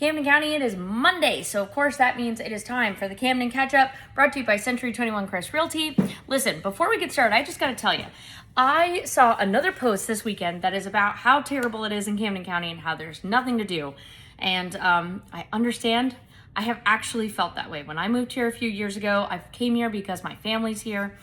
Camden County, it is Monday, so of course that means it is time for the Camden Catch-Up, brought to you by Century 21 Crest Realty. Listen, before we get started, I just gotta tell you, I saw another post this weekend that is about how terrible it is in Camden County and how there's nothing to do. And I understand. I have actually felt that way. When I moved here a few years ago, I came here because my family's here.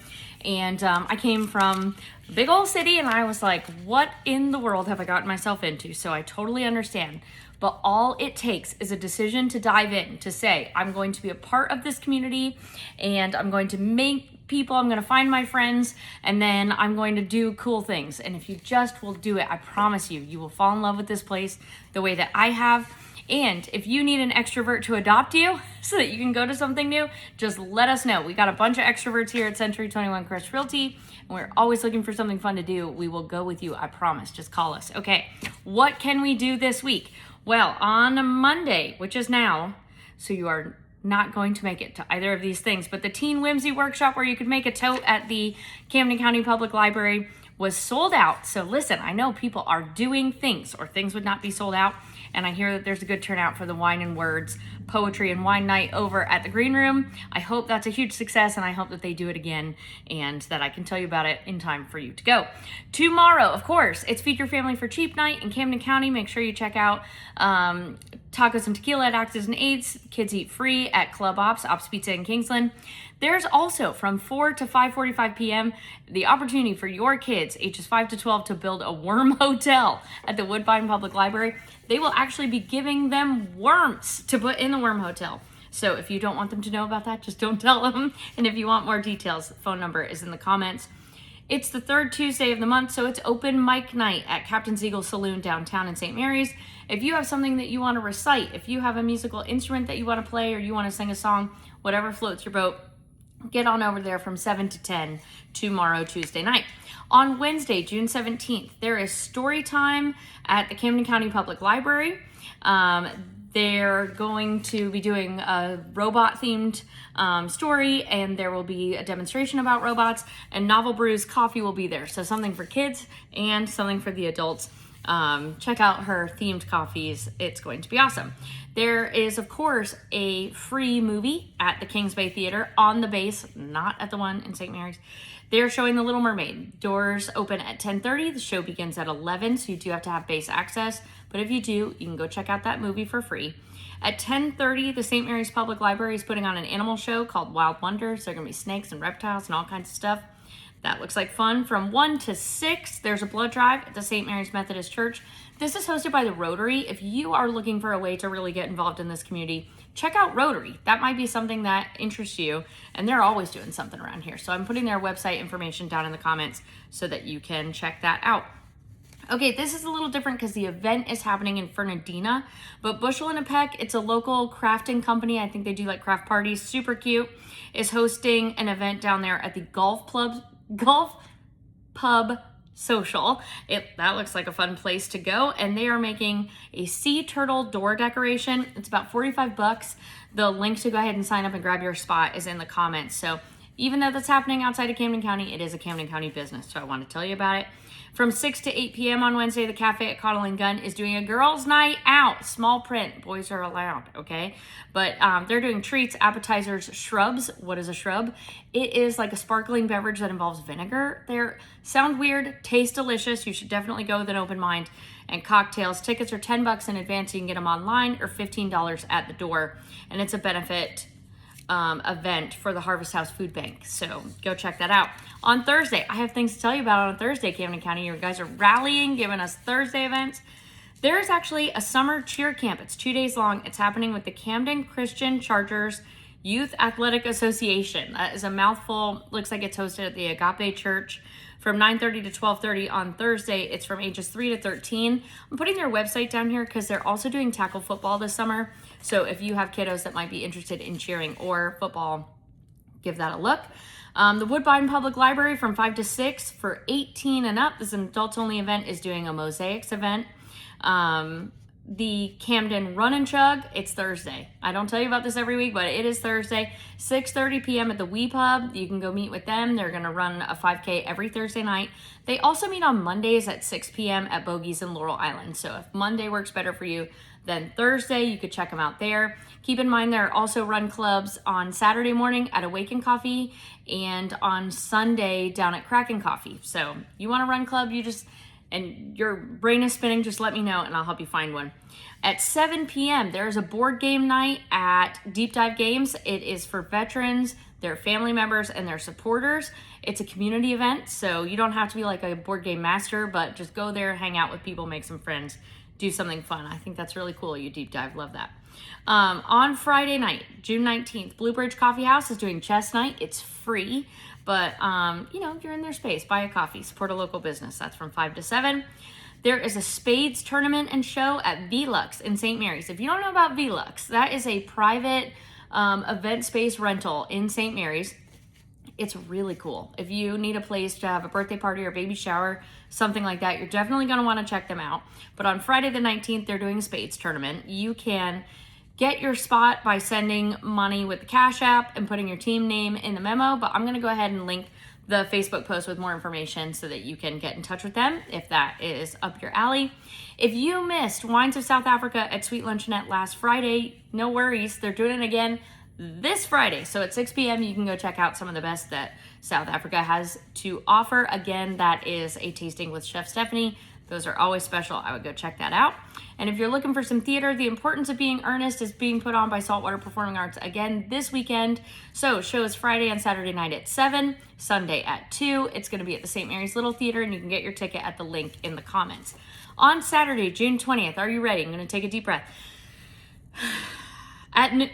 And I came from a big old city and I was like, what in the world have I gotten myself into? So I totally understand. But all it takes is a decision to dive in, to say, I'm going to be a part of this community and I'm going to make people, I'm going to find my friends, and then I'm going to do cool things. And if you just will do it, I promise you, you will fall in love with this place the way that I have. And if you need an extrovert to adopt you so that you can go to something new, just let us know. We got a bunch of extroverts here at Century 21 Crest Realty, and we're always looking for something fun to do. We will go with you, I promise. Just call us. Okay, what can we do this week? Well, on Monday, which is now, so you are not going to make it to either of these things, but the Teen Whimsy workshop where you could make a tote at the Camden County Public Library was sold out. So listen, I know people are doing things, or things would not be sold out. And I hear that there's a good turnout for the Wine and Words Poetry and Wine Night over at the Green Room. I hope that's a huge success, and I hope that they do it again and that I can tell you about it in time for you to go. Tomorrow, of course, it's Feed Your Family for Cheap Night in Camden County. Make sure you check out Tacos and Tequila at Axes and Eights. Kids eat free at Club Ops Pizza in Kingsland. There's also from 4 to 5:45 p.m. the opportunity for your kids, ages 5 to 12, to build a worm hotel at the Woodbine Public Library. They will actually be giving them worms to put in the worm hotel. So if you don't want them to know about that, just don't tell them. And if you want more details, the phone number is in the comments. It's the third Tuesday of the month, so it's open mic night at Captain Seagle Saloon downtown in St. Mary's. If you have something that you want to recite, if you have a musical instrument that you want to play, or you want to sing a song, whatever floats your boat, get on over there from 7 to 10 tomorrow, Tuesday night. On Wednesday, June 17th, there is story time at the Camden County Public Library. They're going to be doing a robot-themed story, and there will be a demonstration about robots, and Novel Brews Coffee will be there. So something for kids and something for the adults. Check out her themed coffees. It's going to be awesome. There is, of course, a free movie at the Kings Bay Theater on the base, not at the one in St. Mary's. They're showing The Little Mermaid. Doors open at 10:30. The show begins at 11, so you do have to have base access. But if you do, you can go check out that movie for free. At 10:30, the St. Mary's Public Library is putting on an animal show called Wild Wonders. There are going to be snakes and reptiles and all kinds of stuff. That looks like fun. From 1 to 6, there's a blood drive at the St. Mary's Methodist Church. This is hosted by the Rotary. If you are looking for a way to really get involved in this community, check out Rotary. That might be something that interests you, and they're always doing something around here. So I'm putting their website information down in the comments so that you can check that out. Okay, this is a little different because the event is happening in Fernandina, but Bushel and a Peck, it's a local crafting company. I think they do like craft parties, super cute, is hosting an event down there at the Golf Pub Social. That looks like a fun place to go, and they are making a sea turtle door decoration. It's about $45. The link to go ahead and sign up and grab your spot is in the comments. So even though that's happening outside of Camden County, it is a Camden County business, so I want to tell you about it. From 6 to 8 p.m. on Wednesday, the Cafe at Coddle and Gun is doing a girls' night out. Small print. Boys are allowed, okay? But they're doing treats, appetizers, shrubs. What is a shrub? It is like a sparkling beverage that involves vinegar. They sound weird, taste delicious. You should definitely go with an open mind. And cocktails. Tickets are $10 in advance. You can get them online, or $15 at the door. And it's a benefit event for the Harvest House Food Bank. So go check that out. On Thursday, I have things to tell you about on Thursday, Camden County. You guys are rallying, giving us Thursday events. There's actually a summer cheer camp. It's 2 days long. It's happening with the Camden Christian Chargers Youth Athletic Association. That is a mouthful. Looks like it's hosted at the Agape Church from 9:30 to 12:30 on Thursday. It's from ages 3 to 13. I'm putting their website down here because they're also doing tackle football this summer. So if you have kiddos that might be interested in cheering or football, give that a look. The Woodbine Public Library from 5 to 6 for 18 and up. This is an adults-only event, is doing a mosaics event. the Camden Run and Chug, it's Thursday. I don't tell you about this every week, but it is Thursday, 6:30 p.m. at the Wee Pub. You can go meet with them. They're going to run a 5K every Thursday night. They also meet on Mondays at 6 p.m. at Bogey's in Laurel Island. So if Monday works better for you than Thursday, you could check them out there. Keep in mind there are also run clubs on Saturday morning at Awaken Coffee and on Sunday down at Kraken Coffee. So you want a run club, and your brain is spinning, just let me know and I'll help you find one. At 7 p.m., there's a board game night at Deep Dive Games. It is for veterans, their family members, and their supporters. It's a community event, so you don't have to be like a board game master, but just go there, hang out with people, make some friends, do something fun. I think that's really cool. You Deep Dive, love that. On Friday night, June 19th, Blue Bridge Coffee House is doing chess night. It's free. But, you're in their space. Buy a coffee. Support a local business. That's from 5 to 7. There is a spades tournament and show at Velux in St. Mary's. If you don't know about Velux, that is a private event space rental in St. Mary's. It's really cool. If you need a place to have a birthday party or baby shower, something like that, you're definitely going to want to check them out. But on Friday the 19th, they're doing a spades tournament. You can get your spot by sending money with the Cash App and putting your team name in the memo, but I'm going to go ahead and link the Facebook post with more information so that you can get in touch with them if that is up your alley. If you missed Wines of South Africa at Sweet Luncheonette last Friday, no worries. They're doing it again this Friday. So at 6 p.m., you can go check out some of the best that South Africa has to offer. Again, that is a tasting with Chef Stephanie. Those are always special. I would go check that out. And if you're looking for some theater, The Importance of Being Earnest is being put on by Saltwater Performing Arts again this weekend. So show is Friday and Saturday night at 7, Sunday at 2. It's going to be at the St. Mary's Little Theater, and you can get your ticket at the link in the comments. On Saturday, June 20th, are you ready? I'm going to take a deep breath.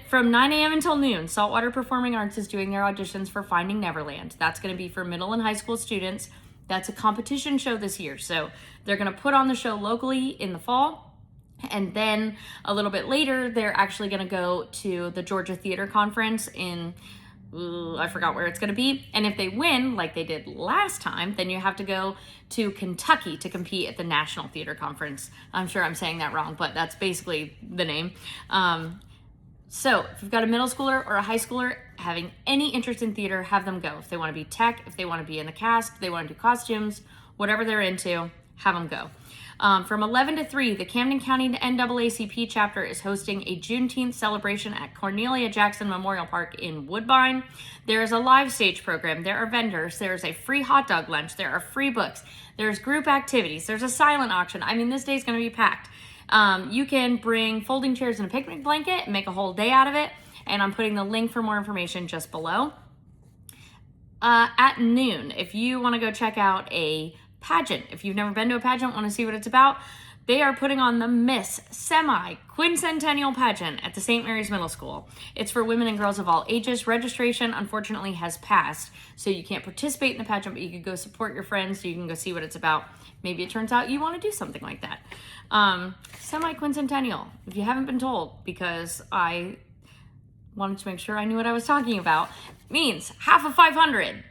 From 9 a.m. until noon, Saltwater Performing Arts is doing their auditions for Finding Neverland. That's going to be for middle and high school students. That's a competition show this year. So they're going to put on the show locally in the fall. And then a little bit later, they're actually going to go to the Georgia Theater Conference in, I forgot where it's going to be. And if they win, like they did last time, then you have to go to Kentucky to compete at the National Theater Conference. I'm sure I'm saying that wrong, but that's basically the name. So if you've got a middle schooler or a high schooler having any interest in theater, have them go. If they want to be tech, if they want to be in the cast, if they want to do costumes, whatever they're into, have them go. From 11 to 3, the Camden County NAACP chapter is hosting a Juneteenth celebration at Cornelia Jackson Memorial Park in Woodbine. There is a live stage program. There are vendors. There's a free hot dog lunch. There are free books. There's group activities. There's a silent auction. I mean, this day is going to be packed. You can bring folding chairs and a picnic blanket and make a whole day out of it. And I'm putting the link for more information just below. At noon, if you want to go check out a pageant, if you've never been to a pageant, want to see what it's about, they are putting on the Miss Semi-Quincentennial Pageant at the St. Mary's Middle School. It's for women and girls of all ages. Registration, unfortunately, has passed, so you can't participate in the pageant, but you can go support your friends, so you can go see what it's about. Maybe it turns out you want to do something like that. Semi-Quincentennial, if you haven't been told, because I wanted to make sure I knew what I was talking about, means half of 500.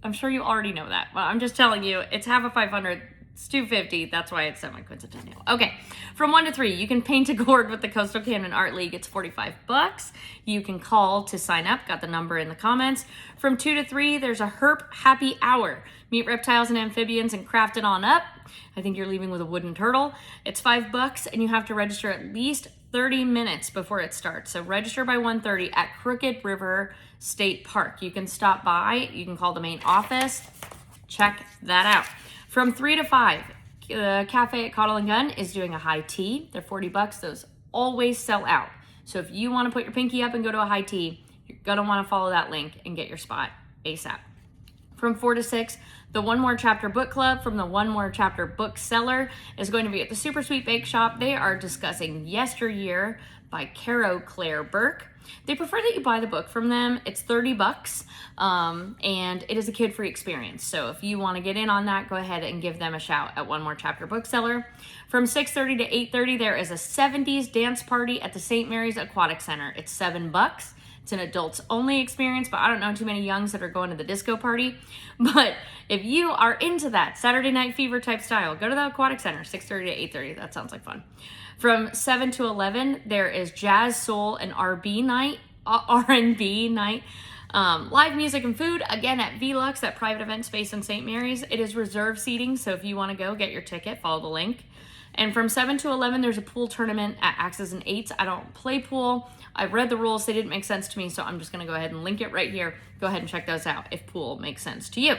I'm sure you already know that, but I'm just telling you, it's half of 500. It's 250. That's why it's semi-quincentennial. Okay, from 1 to 3, you can paint a gourd with the Coastal Camden Art League. It's $45. You can call to sign up. Got the number in the comments. From 2 to 3, there's a herp happy hour. Meet reptiles and amphibians and craft it on up. I think you're leaving with a wooden turtle. It's $5, and you have to register at least 30 minutes before it starts. So register by 1:30 at Crooked River State Park. You can stop by. You can call the main office. Check that out. From 3 to 5, Cafe at Cottle and Gun is doing a high tea. They're $40. Those always sell out. So if you want to put your pinky up and go to a high tea, you're going to want to follow that link and get your spot ASAP. From 4 to 6, the One More Chapter Book Club from the One More Chapter Bookseller is going to be at the Super Sweet Bake Shop. They are discussing Yesteryear by Caro Claire Burke. They prefer that you buy the book from them. It's $30, and it is a kid-free experience. So if you want to get in on that, go ahead and give them a shout at One More Chapter Bookseller. From 6:30 to 8:30, there is a 70s dance party at the St. Mary's Aquatic Center. It's $7. It's an adults-only experience, but I don't know too many youngs that are going to the disco party. But if you are into that Saturday Night Fever type style, go to the Aquatic Center, 6:30 to 8:30. That sounds like fun. From 7 to 11, there is jazz, soul, and R&B night. Live music and food, again at VLux, that private event space in St. Mary's. It is reserved seating, so if you want to go, get your ticket, follow the link. And from 7 to 11, there's a pool tournament at Axes and Eights. I don't play pool. I've read the rules. They didn't make sense to me, so I'm just going to go ahead and link it right here. Go ahead and check those out if pool makes sense to you.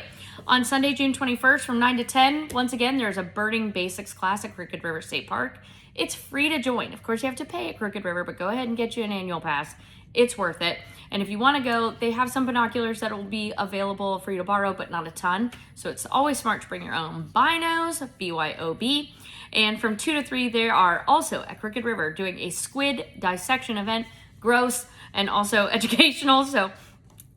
On Sunday, June 21st from 9 to 10, once again, there's a birding basics class at Crooked River State Park. It's free to join. Of course, you have to pay at Crooked River, but go ahead and get you an annual pass. It's worth it. And if you want to go, they have some binoculars that will be available for you to borrow, but not a ton. So it's always smart to bring your own binos, BYOB. And from 2 to 3, they are also at Crooked River doing a squid dissection event, gross and also educational. So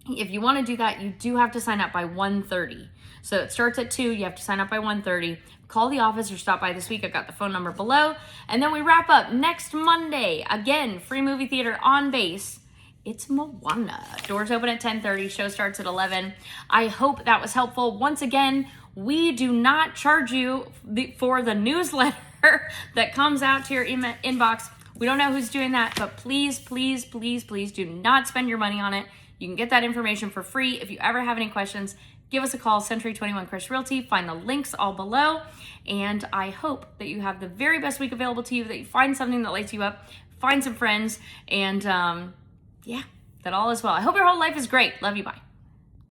if you want to do that, you do have to sign up by 1:30. So it starts at 2, you have to sign up by 1:30. Call the office or stop by this week. I've got the phone number below. And then we wrap up next Monday. Again, free movie theater on base. It's Moana. Doors open at 10:30. Show starts at 11. I hope that was helpful. Once again, we do not charge you for the newsletter that comes out to your inbox. We don't know who's doing that, but please, please, please, please do not spend your money on it. You can get that information for free. If you ever have any questions, give us a call, Century 21 Chris Realty. Find the links all below. And I hope that you have the very best week available to you, that you find something that lights you up, find some friends, and yeah, that all is well. I hope your whole life is great. Love you. Bye.